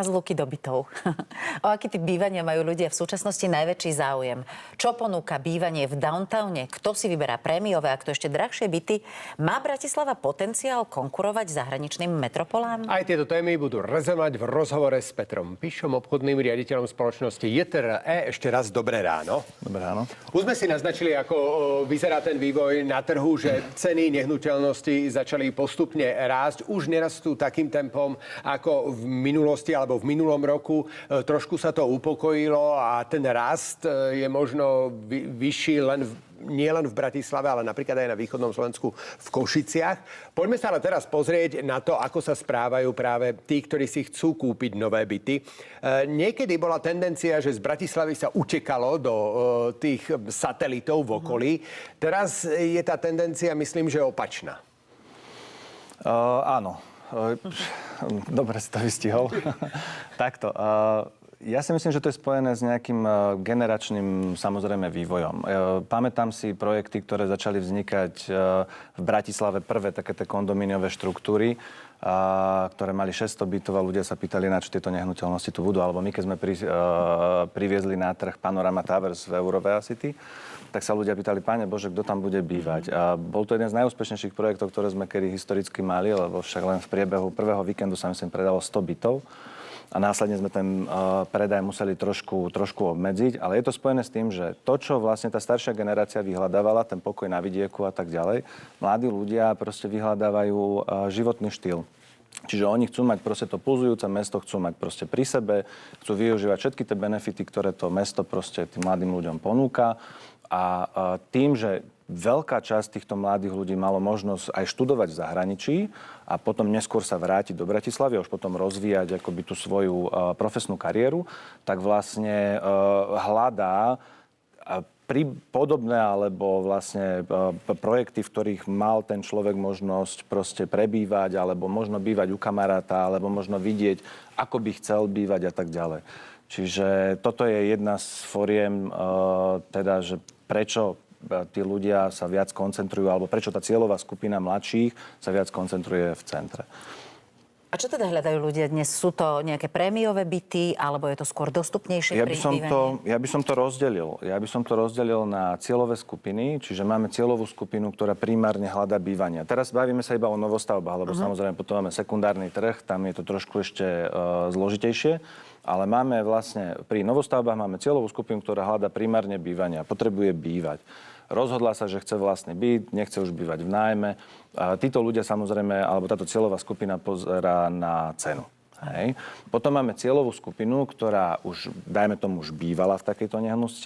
A z Luky do bytov. O aký typ bývania majú ľudia v súčasnosti najväčší záujem? Čo ponúka bývanie v downtowne? Kto si vyberá prémiové a kto ešte drahšie byty? Má Bratislava potenciál konkurovať zahraničným metropolám? Aj tieto témy budú rezonovať v rozhovore s Petrom Pišom, obchodným riaditeľom spoločnosti JTRE. Ešte raz dobré ráno. Dobré ráno. Už sme si naznačili, ako vyzerá ten vývoj na trhu, že ceny nehnuteľnosti začali postupne rásť. Už nerastú takým tempom ako v minulosti alebo v minulom roku. Trošku sa to upokojilo a ten rast je možno vyšší nie len v Bratislave, ale napríklad aj na východnom Slovensku v Košiciach. Poďme sa ale teraz pozrieť na to, ako sa správajú práve tí, ktorí si chcú kúpiť nové byty. Niekedy bola tendencia, že z Bratislavy sa utekalo do tých satelitov v okolí. Teraz je tá tendencia, myslím, že opačná. Áno. Dobre si to vystihol. Takto. Ja si myslím, že to je spojené s nejakým generačným, samozrejme, vývojom. Pamätám si projekty, ktoré začali vznikať v Bratislave, prvé také kondomíniové štruktúry, ktoré mali 600 bytov a ľudia sa pýtali, na čo tieto nehnuteľnosti tu budú. Alebo my, keď sme priviezli na trh Panorama Towers v Eurovea City, tak sa ľudia pýtali, Páne Bože, kto tam bude bývať. A bol to jeden z najúspešnejších projektov, ktoré sme kedy historicky mali, lebo však len v priebehu prvého víkendu sa myslím predalo 100 bytov. A následne sme ten predaj museli trošku obmedziť. Ale je to spojené s tým, že to, čo vlastne tá staršia generácia vyhľadávala, ten pokoj na vidieku a tak ďalej, mladí ľudia proste vyhľadávajú životný štýl. Čiže oni chcú mať proste to pulzujúce mesto, chcú mať proste pri sebe, chcú využívať všetky tie benefity, ktoré to mesto proste tým mladým ľuďom ponúka. A tým, že veľká časť týchto mladých ľudí malo možnosť aj študovať v zahraničí a potom neskôr sa vrátiť do Bratislavy a už potom rozvíjať akoby tú svoju profesnú kariéru, tak vlastne hľadá podobné alebo vlastne projekty, v ktorých mal ten človek možnosť proste prebývať alebo možno bývať u kamaráta alebo možno vidieť, ako by chcel bývať a tak ďalej. Čiže toto je jedna z foriem, teda, že prečo tí ľudia sa viac koncentrujú, alebo prečo tá cieľová skupina mladších sa viac koncentruje v centre. A čo teda hľadajú ľudia dnes? Sú to nejaké prémiové byty, alebo je to skôr dostupnejšie pri bývaní? Ja by som to rozdelil. Ja by som to rozdelil na cieľové skupiny, čiže máme cieľovú skupinu, ktorá primárne hľadá bývania. Teraz bavíme sa iba o novostavbách, lebo samozrejme potom máme sekundárny trh, tam je to trošku ešte zložitejšie. Ale máme vlastne, pri novostavbách máme cieľovú skupinu, ktorá hľadá primárne bývania, potrebuje bývať. Rozhodla sa, že chce vlastný byt, nechce už bývať v nájme. Títo ľudia samozrejme, alebo táto cieľová skupina pozerá na cenu. Hej. Potom máme cieľovú skupinu, ktorá už, dajme tomu, už bývala v takejto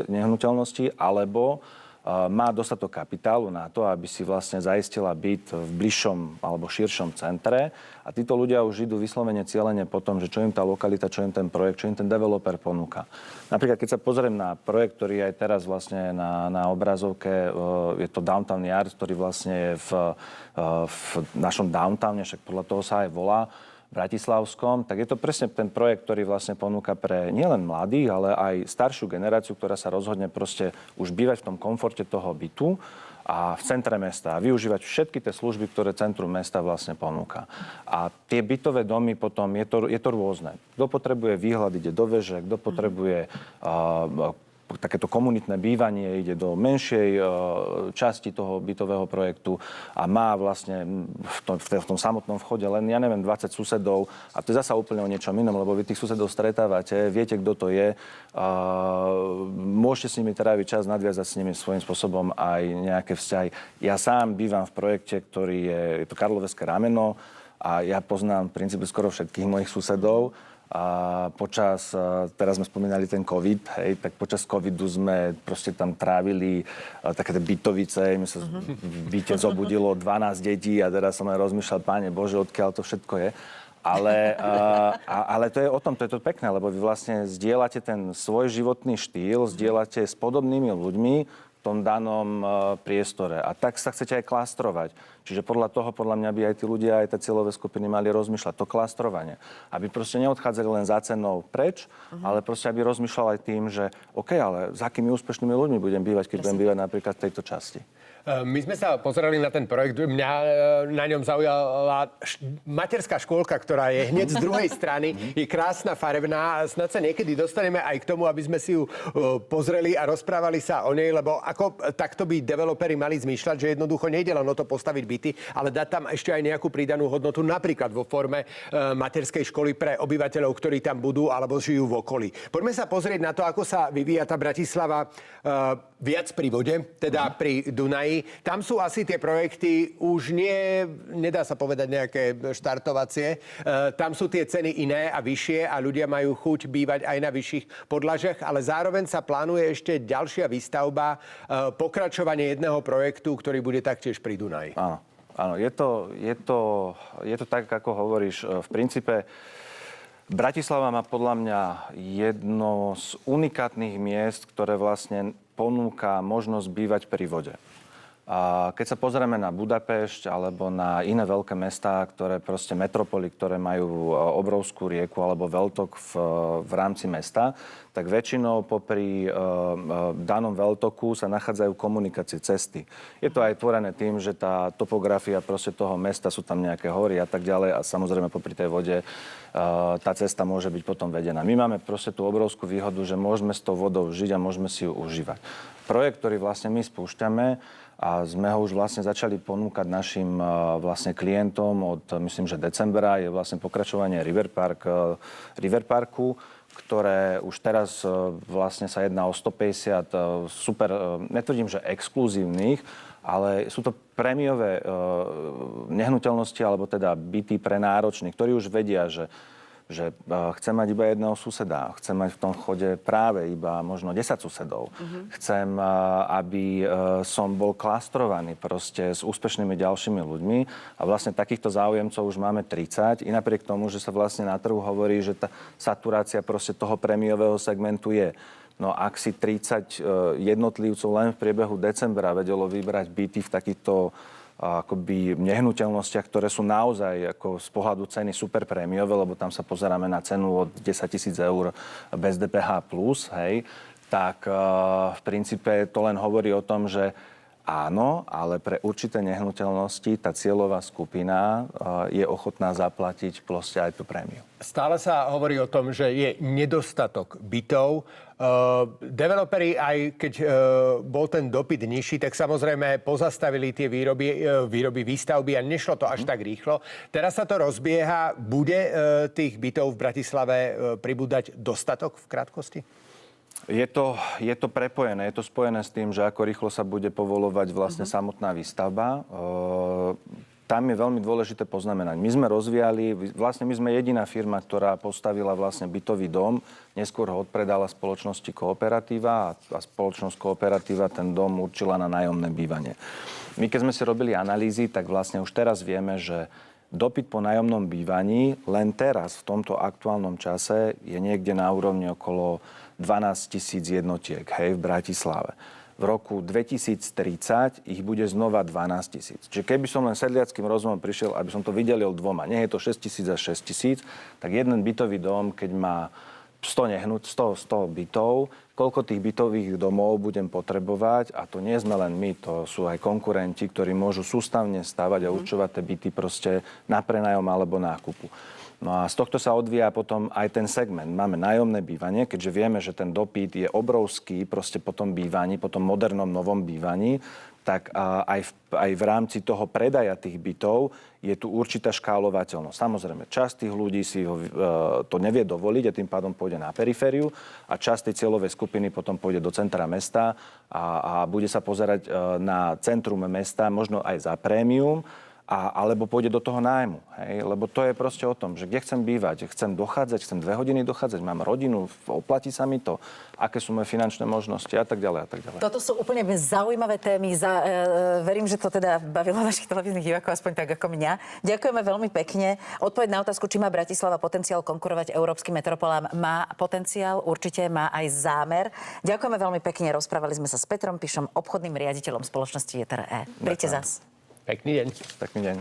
nehnuteľnosti, alebo má dostatok kapitálu na to, aby si vlastne zaistila byt v bližšom alebo širšom centre. A títo ľudia už idú vyslovene cieľene po tom, že čo im tá lokalita, čo im ten projekt, čo im ten developer ponúka. Napríklad, keď sa pozriem na projekt, ktorý aj teraz vlastne na obrazovke, je to Downtown Yard, ktorý vlastne je v našom downtowne, však podľa toho sa aj volá, bratislavskom, tak je to presne ten projekt, ktorý vlastne ponúka pre nielen mladých, ale aj staršiu generáciu, ktorá sa rozhodne proste už bývať v tom komforte toho bytu a v centre mesta a využívať všetky tie služby, ktoré centrum mesta vlastne ponúka. A tie bytové domy potom je to rôzne. Kto potrebuje výhľad, ide do veže, kto potrebuje takéto komunitné bývanie, ide do menšej časti toho bytového projektu a má vlastne v tom samotnom vchode len, 20 susedov. A to je zasa úplne o niečom inom, lebo vy tých susedov stretávate, viete, kto to je. Môžete s nimi tráviť čas, nadviazať s nimi svojím spôsobom aj nejaké vzťahy. Ja sám bývam v projekte, ktorý je to Karloveské rameno a ja poznám v princípe skoro všetkých mojich susedov. A teraz sme spomínali ten COVID, hej, tak počas covidu sme proste tam trávili také bytovice, mi sa v byte zobudilo 12 detí a teraz som aj rozmýšľal, Páne Bože, odkiaľ to všetko je. Ale to je o tom, to je to pekné, lebo vy vlastne zdieľate ten svoj životný štýl, zdieľate s podobnými ľuďmi v tom danom priestore. A tak sa chcete aj klastrovať. Čiže podľa mňa by aj tí ľudia, aj tie cieľové skupiny mali rozmýšľať to klastrovanie. Aby proste neodchádzali len za cenou preč, ale proste aby rozmýšľali aj tým, že OK, ale s akými úspešnými ľuďmi budem bývať, keď budem bývať napríklad v tejto časti. My sme sa pozerali na ten projekt. Mňa na ňom zaujala materská škôlka, ktorá je hneď z druhej strany. Je krásna, farebná. Snad sa niekedy dostaneme aj k tomu, aby sme si ju pozreli a rozprávali sa o nej, lebo ako takto by developeri mali zmýšľať, že jednoducho nejde len o to postaviť byty, ale dať tam ešte aj nejakú pridanú hodnotu, napríklad vo forme materskej školy pre obyvateľov, ktorí tam budú alebo žijú v okolí. Poďme sa pozrieť na to, ako sa vyvíja tá Bratislava viac pri vode, teda pri Dunaji. Tam sú asi tie projekty už nedá sa povedať nejaké štartovacie. Tam sú tie ceny iné a vyššie a ľudia majú chuť bývať aj na vyšších podlažiach, ale zároveň sa plánuje ešte ďalšia výstavba, pokračovanie jedného projektu, ktorý bude taktiež pri Dunaji. Áno, je to tak, ako hovoríš. V princípe Bratislava má podľa mňa jedno z unikátnych miest, ktoré vlastne ponúka možnosť bývať pri vode. A keď sa pozrieme na Budapešť alebo na iné veľké mestá, ktoré proste metropoly, ktoré majú obrovskú rieku alebo veľtok v rámci mesta, tak väčšinou popri danom veľtoku sa nachádzajú komunikácie, cesty. Je to aj tvorené tým, že tá topografia proste toho mesta, sú tam nejaké hory a tak ďalej a samozrejme popri tej vode tá cesta môže byť potom vedená. My máme proste tú obrovskú výhodu, že môžeme s tou vodou žiť a môžeme si ju užívať. Projekt, ktorý vlastne my spúšťame, a sme ho už vlastne začali ponúkať našim vlastne klientom od, myslím, že decembra, je vlastne pokračovanie River Parku, ktoré už teraz vlastne sa jedná o 150 super, netvrdím, že exkluzívnych, ale sú to prémiové nehnuteľnosti, alebo teda byty pre náročných, ktorí už vedia, že chcem mať iba jedného suseda, chcem mať v tom chode práve iba možno 10 susedov. Chcem, aby som bol klastrovaný proste s úspešnými ďalšími ľuďmi a vlastne takýchto záujemcov už máme 30 i napriek tomu, že sa vlastne na trhu hovorí, že tá saturácia proste toho prémiového segmentu je. No ak si 30 jednotlivcov len v priebehu decembra vedelo vybrať byty v takýchto akoby nehnuteľnostiach, ktoré sú naozaj ako z pohľadu ceny super prémiové, lebo tam sa pozeráme na cenu od 10 000 eur bez DPH+, hej, tak v princípe to len hovorí o tom, že áno, ale pre určité nehnuteľnosti tá cieľová skupina je ochotná zaplatiť proste aj tú prémiu. Stále sa hovorí o tom, že je nedostatok bytov. Developeri, aj keď bol ten dopyt nižší, tak samozrejme pozastavili tie výroby, výstavby a nešlo to až tak rýchlo. Teraz sa to rozbieha. Bude tých bytov v Bratislave pribúdať dostatok v krátkosti? Je to prepojené, je to spojené s tým, že ako rýchlo sa bude povolovať vlastne samotná výstavba. Tam je veľmi dôležité poznamenať. My sme rozvíjali, vlastne my sme jediná firma, ktorá postavila vlastne bytový dom, neskôr ho odpredala spoločnosti Kooperatíva a spoločnosť Kooperatíva ten dom určila na nájomné bývanie. My keď sme si robili analýzy, tak vlastne už teraz vieme, že dopyt po nájomnom bývaní len teraz v tomto aktuálnom čase je niekde na úrovni okolo 12 000 jednotiek, hej, v Bratislave. V roku 2030 ich bude znova 12 000. Čiže keby som len sedliackým rozumom prišiel, aby som to vydelil dvoma, nie je to 6 000 a 6 000, tak jeden bytový dom, keď má 100 bytov, koľko tých bytových domov budem potrebovať, a to nie sme len my, to sú aj konkurenti, ktorí môžu sústavne stavať a určovať tie byty proste na prenajom alebo nákupu. No a z tohto sa odvíja potom aj ten segment. Máme nájomné bývanie, keďže vieme, že ten dopyt je obrovský proste po tom bývaní, po tom modernom novom bývaní, tak aj v rámci toho predaja tých bytov je tu určitá škálovateľnosť. Samozrejme, časť tých ľudí si to nevie dovoliť a tým pádom pôjde na perifériu a časť tej cieľovej skupiny potom pôjde do centra mesta a bude sa pozerať na centrum mesta, možno aj za prémium, alebo pôjde do toho nájmu. Hej? Lebo to je proste o tom, že kde chcem bývať, chcem dochádzať, chcem 2 hodiny dochádzať, mám rodinu, oplatí sa mi to, aké sú moje finančné možnosti a tak ďalej a tak ďalej. Toto sú úplne zaujímavé témy. Verím, že to teda bavilo vašich televíznych divákov, aspoň tak ako mňa. Ďakujeme veľmi pekne. Odpoveď na otázku, či má Bratislava potenciál konkurovať európskym metropolám, má potenciál, určite má aj zámer. Ďakujeme veľmi pekne. Rozprávali sme sa s Petrom Pišom, obchodným riaditeľom spoločnosti JTR. Príďte zas. Pekný deň. Pekný deň.